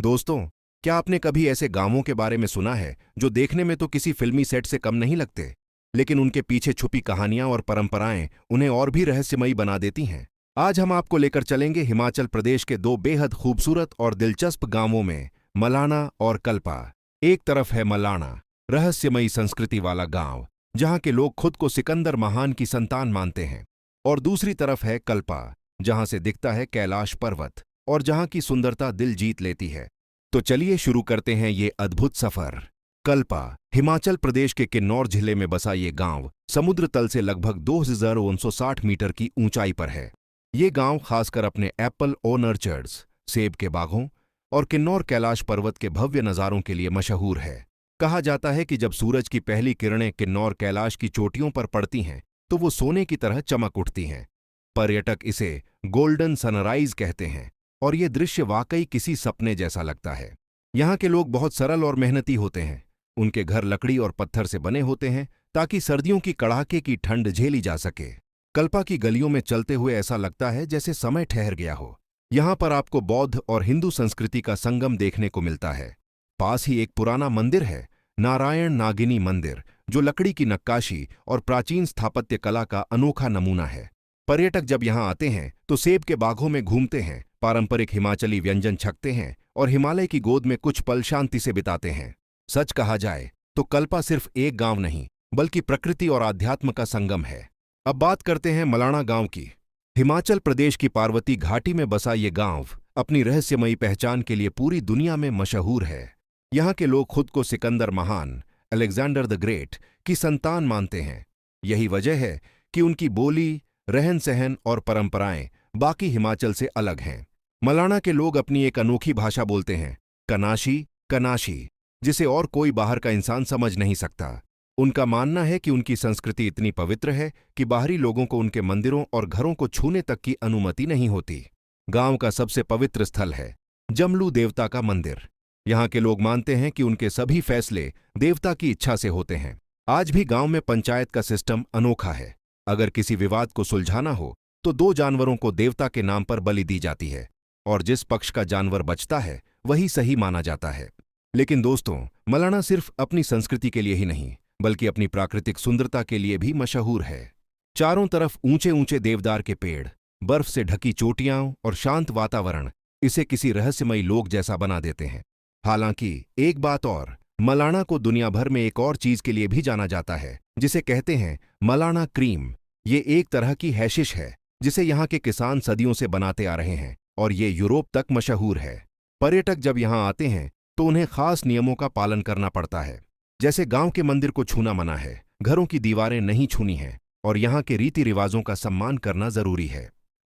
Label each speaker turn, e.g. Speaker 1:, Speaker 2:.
Speaker 1: दोस्तों, क्या आपने कभी ऐसे गांवों के बारे में सुना है जो देखने में तो किसी फिल्मी सेट से कम नहीं लगते, लेकिन उनके पीछे छुपी कहानियां और परंपराएं उन्हें और भी रहस्यमयी बना देती हैं? आज हम आपको लेकर चलेंगे हिमाचल प्रदेश के दो बेहद खूबसूरत और दिलचस्प गांवों में, मलाणा और कल्पा। एक तरफ है मलाणा, रहस्यमयी संस्कृति वाला गांव, जहां के लोग खुद को सिकंदर महान की संतान मानते हैं। और दूसरी तरफ है कल्पा, जहां से दिखता है कैलाश पर्वत और जहां की सुंदरता दिल जीत लेती है। तो चलिए शुरू करते हैं ये अद्भुत सफर। कल्पा हिमाचल प्रदेश के किन्नौर जिले में बसा ये गांव समुद्र तल से लगभग 2960 मीटर की ऊंचाई पर है। ये गांव खासकर अपने एप्पल ऑर्चर्ड्स, सेब के बागों और किन्नौर कैलाश पर्वत के भव्य नज़ारों के लिए मशहूर है। कहा जाता है कि जब सूरज की पहली किरणें किन्नौर कैलाश की चोटियों पर पड़ती हैं तो वो सोने की तरह चमक उठती हैं। पर्यटक इसे गोल्डन सनराइज कहते हैं और ये दृश्य वाकई किसी सपने जैसा लगता है। यहाँ के लोग बहुत सरल और मेहनती होते हैं। उनके घर लकड़ी और पत्थर से बने होते हैं ताकि सर्दियों की कड़ाके की ठंड झेली जा सके। कल्पा की गलियों में चलते हुए ऐसा लगता है जैसे समय ठहर गया हो। यहाँ पर आपको बौद्ध और हिंदू संस्कृति का संगम देखने को मिलता है। पास ही एक पुराना मंदिर है, नारायण नागिनी मंदिर, जो लकड़ी की नक्काशी और प्राचीन स्थापत्य कला का अनोखा नमूना है। पर्यटक जब यहाँ आते हैं तो सेब के बागों में घूमते हैं, पारंपरिक हिमाचली व्यंजन छकते हैं और हिमालय की गोद में कुछ पल शांति से बिताते हैं। सच कहा जाए तो कल्पा सिर्फ एक गांव नहीं, बल्कि प्रकृति और आध्यात्म का संगम है। अब बात करते हैं मलाणा गांव की। हिमाचल प्रदेश की पार्वती घाटी में बसा ये गांव अपनी रहस्यमयी पहचान के लिए पूरी दुनिया में मशहूर है। यहाँ के लोग खुद को सिकंदर महान, अलेक्जेंडर द ग्रेट की संतान मानते हैं। यही वजह है कि उनकी बोली, रहन सहन और परंपराएं बाकी हिमाचल से अलग हैं। मलाणा के लोग अपनी एक अनोखी भाषा बोलते हैं, कनाशी, जिसे और कोई बाहर का इंसान समझ नहीं सकता। उनका मानना है कि उनकी संस्कृति इतनी पवित्र है कि बाहरी लोगों को उनके मंदिरों और घरों को छूने तक की अनुमति नहीं होती। गांव का सबसे पवित्र स्थल है जमलू देवता का मंदिर। यहाँ के लोग मानते हैं कि उनके सभी फैसले देवता की इच्छा से होते हैं। आज भी गांव में पंचायत का सिस्टम अनोखा है। अगर किसी विवाद को सुलझाना हो तो दो जानवरों को देवता के नाम पर बलि दी जाती है और जिस पक्ष का जानवर बचता है वही सही माना जाता है। लेकिन दोस्तों, मलाणा सिर्फ अपनी संस्कृति के लिए ही नहीं, बल्कि अपनी प्राकृतिक सुंदरता के लिए भी मशहूर है। चारों तरफ ऊंचे ऊंचे देवदार के पेड़, बर्फ से ढकी चोटियां और शांत वातावरण इसे किसी रहस्यमयी लोक जैसा बना देते हैं। हालांकि एक बात और, मलाणा को दुनिया भर में एक और चीज के लिए भी जाना जाता है, जिसे कहते हैं मलाणा क्रीम। ये एक तरह की हैशिश है जिसे यहाँ के किसान सदियों से बनाते आ रहे हैं और ये यूरोप तक मशहूर है। पर्यटक जब यहाँ आते हैं तो उन्हें खास नियमों का पालन करना पड़ता है। जैसे गांव के मंदिर को छूना मना है, घरों की दीवारें नहीं छूनी हैं और यहाँ के रीति रिवाजों का सम्मान करना जरूरी है।